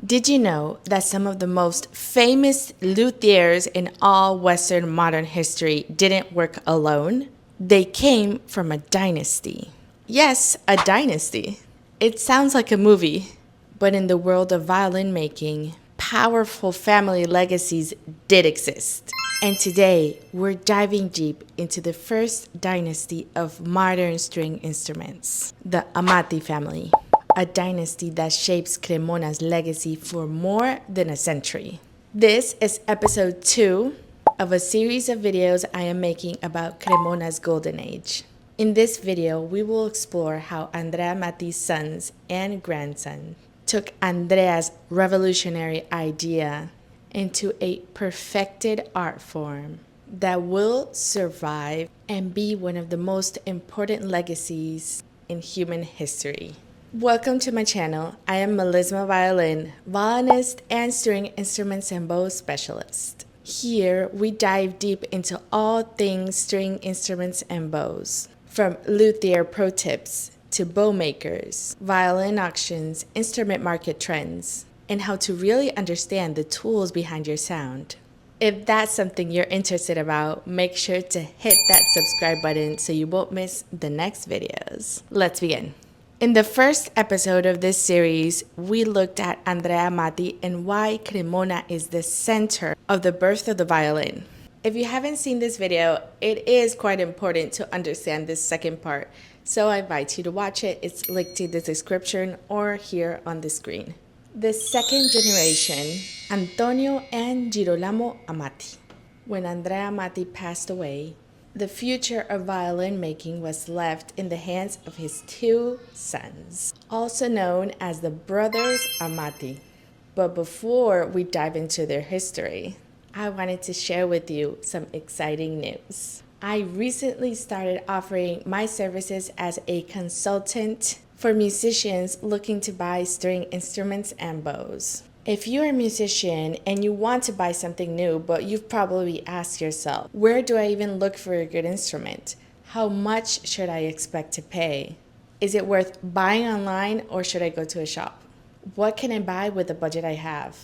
Did you know that some of the most famous luthiers in all Western modern history didn't work alone? They came from a dynasty. Yes, a dynasty. It sounds like a movie, but in the world of violin making, powerful family legacies did exist. And today, we're diving deep into the first dynasty of modern string instruments, the Amati family, a dynasty that shapes Cremona's legacy for more than a century. This is episode 2 of a series of videos I am making about Cremona's golden age. In this video, we will explore how Andrea Amati's sons and grandson took Andrea's revolutionary idea into a perfected art form that will survive and be one of the most important legacies in human history. Welcome to my channel. I am melismaviolin, violinist and string instruments and bow specialist. Here, we dive deep into all things string instruments and bows, from luthier pro tips to bow makers, violin auctions, instrument market trends, and how to really understand the tools behind your sound. If that's something you're interested about, make sure to hit that subscribe button so you won't miss the next videos. Let's begin. In the first episode of this series, we looked at Andrea Amati and why Cremona is the center of the birth of the violin. If you haven't seen this video, it is quite important to understand this second part, so I invite you to watch it. It's linked in the description or here on the screen. The second generation, Antonio and Girolamo Amati. When Andrea Amati passed away, the future of violin making was left in the hands of his two sons, also known as the brothers Amati. But before we dive into their history, I wanted to share with you some exciting news. I recently started offering my services as a consultant for musicians looking to buy string instruments and bows. If you're a musician and you want to buy something new, but you've probably asked yourself, where do I even look for a good instrument? How much should I expect to pay? Is it worth buying online or should I go to a shop? What can I buy with the budget I have?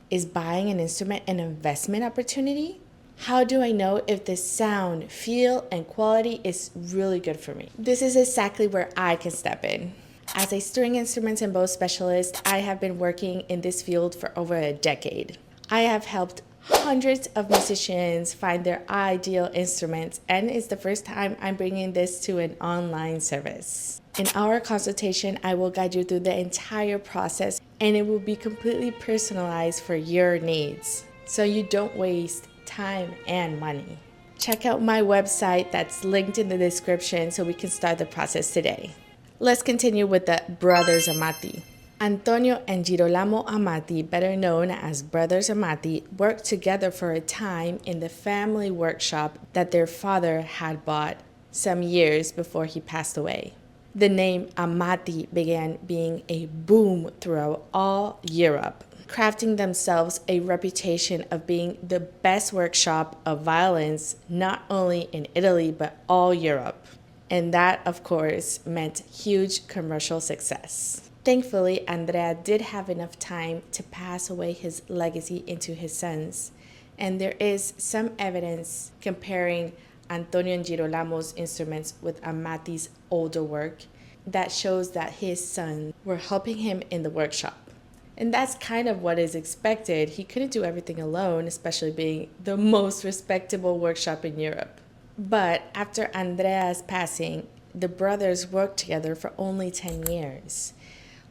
Is buying an instrument an investment opportunity? How do I know if the sound, feel, and quality is really good for me? This is exactly where I can step in. As a string instruments and bow specialist, I have been working in this field for over a decade. I have helped hundreds of musicians find their ideal instruments, and it's the first time I'm bringing this to an online service. In our consultation, I will guide you through the entire process, and it will be completely personalized for your needs, so you don't waste time and money. Check out my website that's linked in the description so we can start the process today. Let's continue with the brothers Amati. Antonio and Girolamo Amati, better known as brothers Amati, worked together for a time in the family workshop that their father had bought some years before he passed away. The name Amati began being a boom throughout all Europe, crafting themselves a reputation of being the best workshop of violins, not only in Italy, but all Europe. And that, of course, meant huge commercial success. Thankfully, Andrea did have enough time to pass away his legacy into his sons. And there is some evidence comparing Antonio and Girolamo's instruments with Amati's older work that shows that his sons were helping him in the workshop. And that's kind of what is expected. He couldn't do everything alone, especially being the most respectable workshop in Europe. But after Andrea's passing, the brothers worked together for only 10 years.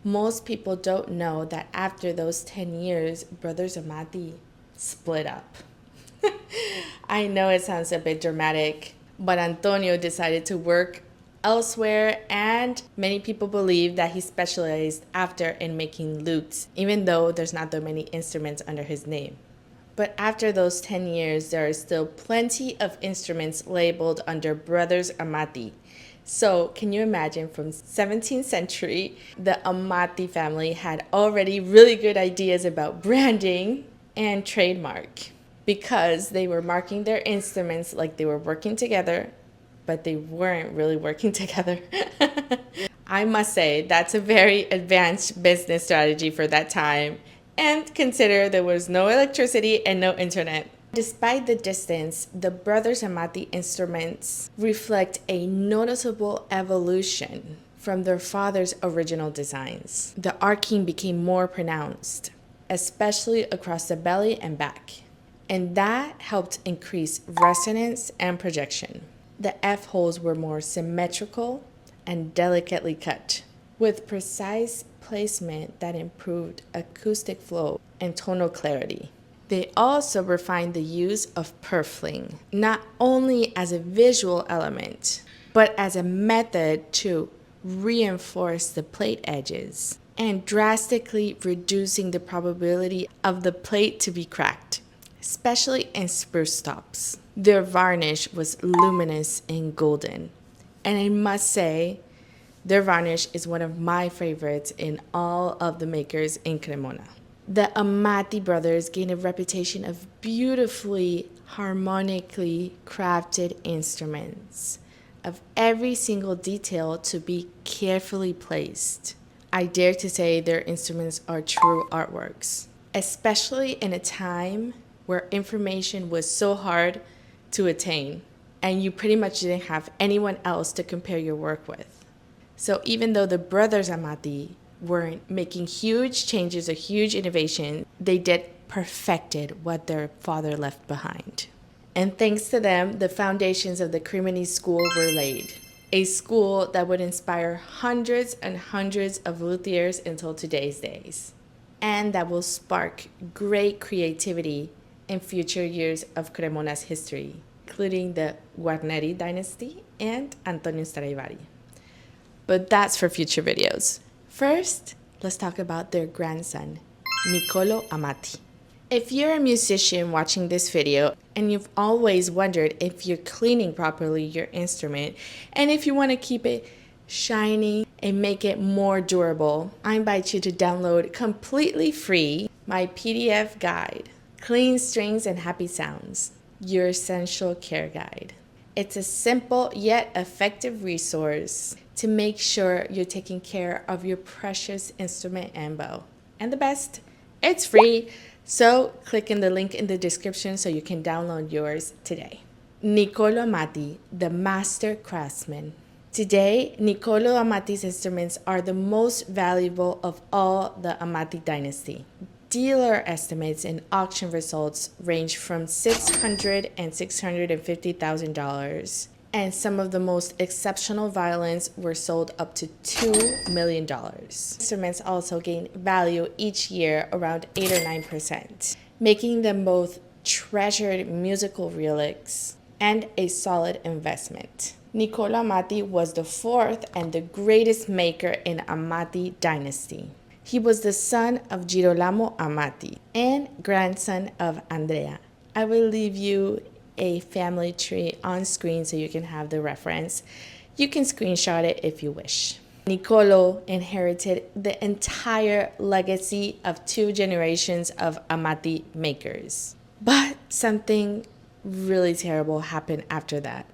Most people don't know that after those 10 years, brothers Amati split up. I know it sounds a bit dramatic, but Antonio decided to work elsewhere, and many people believe that he specialized after in making lutes, even though there's not that many instruments under his name. But after those 10 years, there are still plenty of instruments labeled under brothers Amati. So can you imagine, from 17th century, the Amati family had already really good ideas about branding and trademark, because they were marking their instruments like they were working together, but they weren't really working together. I must say, that's a very advanced business strategy for that time. And consider there was no electricity and no internet. Despite the distance, the brothers Amati instruments reflect a noticeable evolution from their father's original designs. The arcing became more pronounced, especially across the belly and back, and that helped increase resonance and projection. The F-holes were more symmetrical and delicately cut, with precise placement that improved acoustic flow and tonal clarity. They also refined the use of purfling, not only as a visual element, but as a method to reinforce the plate edges and drastically reducing the probability of the plate to be cracked, especially in spruce tops. Their varnish was luminous and golden, and I must say, their varnish is one of my favorites in all of the makers in Cremona. The Amati brothers gained a reputation of beautifully, harmonically crafted instruments, of every single detail to be carefully placed. I dare to say their instruments are true artworks, especially in a time where information was so hard to attain, and you pretty much didn't have anyone else to compare your work with. So even though the brothers Amati weren't making huge changes or huge innovation, they did perfected what their father left behind. And thanks to them, the foundations of the Cremonese school were laid. A school that would inspire hundreds and hundreds of luthiers until today's days, and that will spark great creativity in future years of Cremona's history, including the Amati Dynasty and Antonio Stradivari. But that's for future videos. First, let's talk about their grandson, Nicolò Amati. If you're a musician watching this video and you've always wondered if you're cleaning properly your instrument and if you want to keep it shiny and make it more durable, I invite you to download completely free my PDF guide, Clean Strings and Happy Sounds, your essential care guide. It's a simple yet effective resource to make sure you're taking care of your precious instrument and bow. And the best, it's free, so click in the link in the description so you can download yours today. Nicolò Amati, the master craftsman. Today, Nicolò Amati's instruments are the most valuable of all the Amati Dynasty. Dealer estimates and auction results range from $600,000 and $650,000, and some of the most exceptional violins were sold up to $2 million. Instruments also gain value each year around 8 or 9%, making them both treasured musical relics and a solid investment. Nicolò Amati was the fourth and the greatest maker in Amati Dynasty. He was the son of Girolamo Amati and grandson of Andrea. I will leave you a family tree on screen so you can have the reference. You can screenshot it if you wish. Nicolò inherited the entire legacy of 2 generations of Amati makers. But something really terrible happened after that.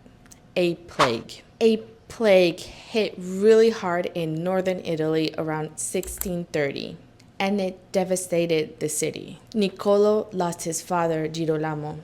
A plague. A plague hit really hard in northern Italy around 1630, and it devastated the city. Nicolò lost his father, Girolamo,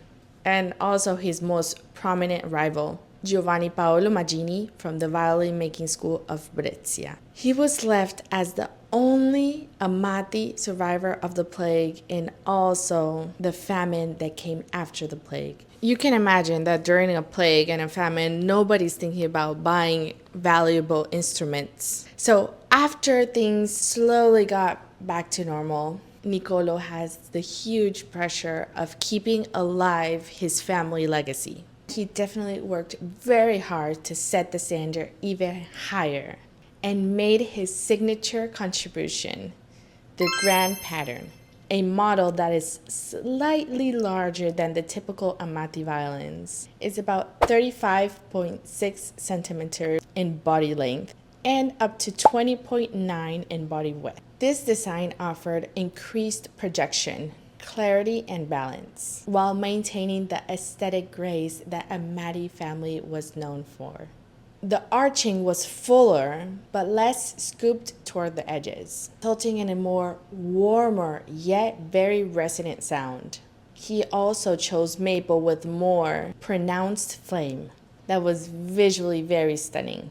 and also his most prominent rival, Giovanni Paolo Magini from the violin making school of Brescia. He was left as the only Amati survivor of the plague and also the famine that came after the plague. You can imagine that during a plague and a famine, nobody's thinking about buying valuable instruments. So after things slowly got back to normal, Nicolò has the huge pressure of keeping alive his family legacy. He definitely worked very hard to set the standard even higher and made his signature contribution, the grand pattern, a model that is slightly larger than the typical Amati violins. It's about 35.6 centimeters in body length and up to 20.9 in body width. This design offered increased projection, clarity, and balance, while maintaining the aesthetic grace that Amati family was known for. The arching was fuller, but less scooped toward the edges, resulting in a more warmer yet very resonant sound. He also chose maple with more pronounced flame that was visually very stunning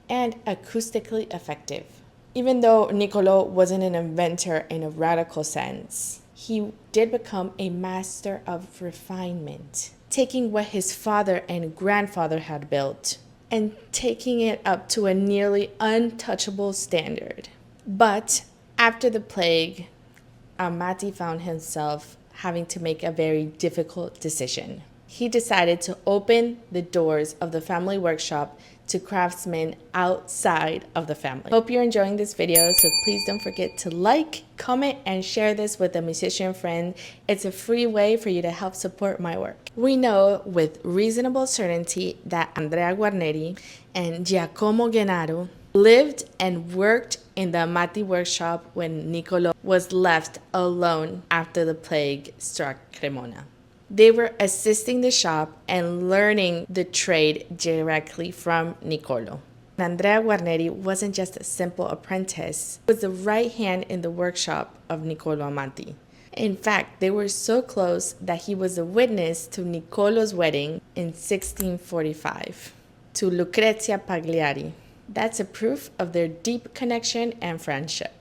and acoustically effective. Even though Nicolò wasn't an inventor in a radical sense, he did become a master of refinement, taking what his father and grandfather had built and taking it up to a nearly untouchable standard. But after the plague, Amati found himself having to make a very difficult decision. He decided to open the doors of the family workshop to craftsmen outside of the family. Hope you're enjoying this video, so please don't forget to like, comment, and share this with a musician friend. It's a free way for you to help support my work. We know with reasonable certainty that Andrea Guarneri and Giacomo Gennaro lived and worked in the Amati workshop when Nicolò was left alone after the plague struck Cremona. They were assisting the shop and learning the trade directly from Nicolò. Andrea Guarneri wasn't just a simple apprentice, he was the right hand in the workshop of Nicolò Amati. In fact, they were so close that he was a witness to Nicolò's wedding in 1645 to Lucrezia Pagliari. That's a proof of their deep connection and friendship.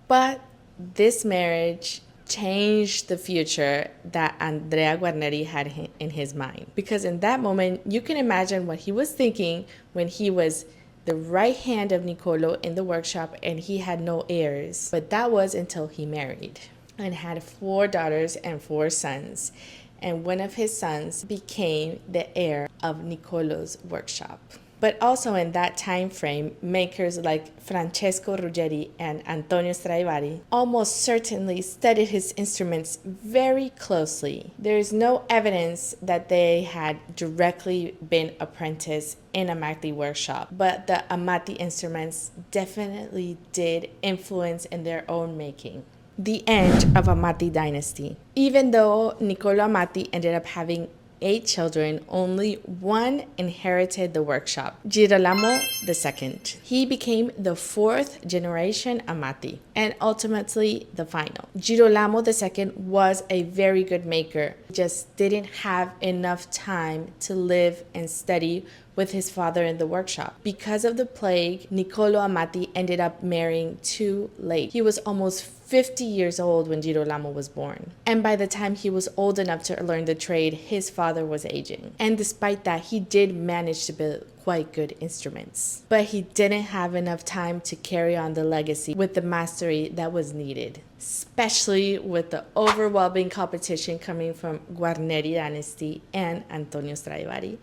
But this marriage changed the future that Andrea Guarneri had in his mind. Because in that moment, you can imagine what he was thinking when he was the right hand of Nicolò in the workshop and he had no heirs. But that was until he married and had 4 daughters and 4 sons. And one of his sons became the heir of Nicolò's workshop. But also in that time frame, makers like Francesco Ruggeri and Antonio Stradivari almost certainly studied his instruments very closely. There is no evidence that they had directly been apprenticed in a Amati workshop, but the Amati instruments definitely did influence in their own making. The end of Amati Dynasty. Even though Nicolò Amati ended up having 8 children, only one inherited the workshop, Girolamo II. He became the 4th generation Amati, and ultimately the final. Girolamo II was a very good maker, just didn't have enough time to live and study with his father in the workshop. Because of the plague, Nicolò Amati ended up marrying too late. He was almost 50 years old when Girolamo was born. And by the time he was old enough to learn the trade, his father was aging. And despite that, he did manage to build quite good instruments. But he didn't have enough time to carry on the legacy with the mastery that was needed, especially with the overwhelming competition coming from Amati Dynasty and Antonio Stradivari.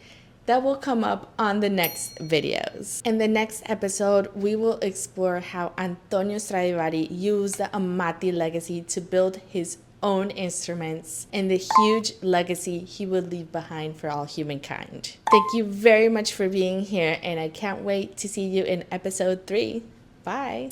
That will come up on the next videos. In the next episode, we will explore how Antonio Stradivari used the Amati legacy to build his own instruments and the huge legacy he would leave behind for all humankind. Thank you very much for being here, and I can't wait to see you in episode 3. Bye!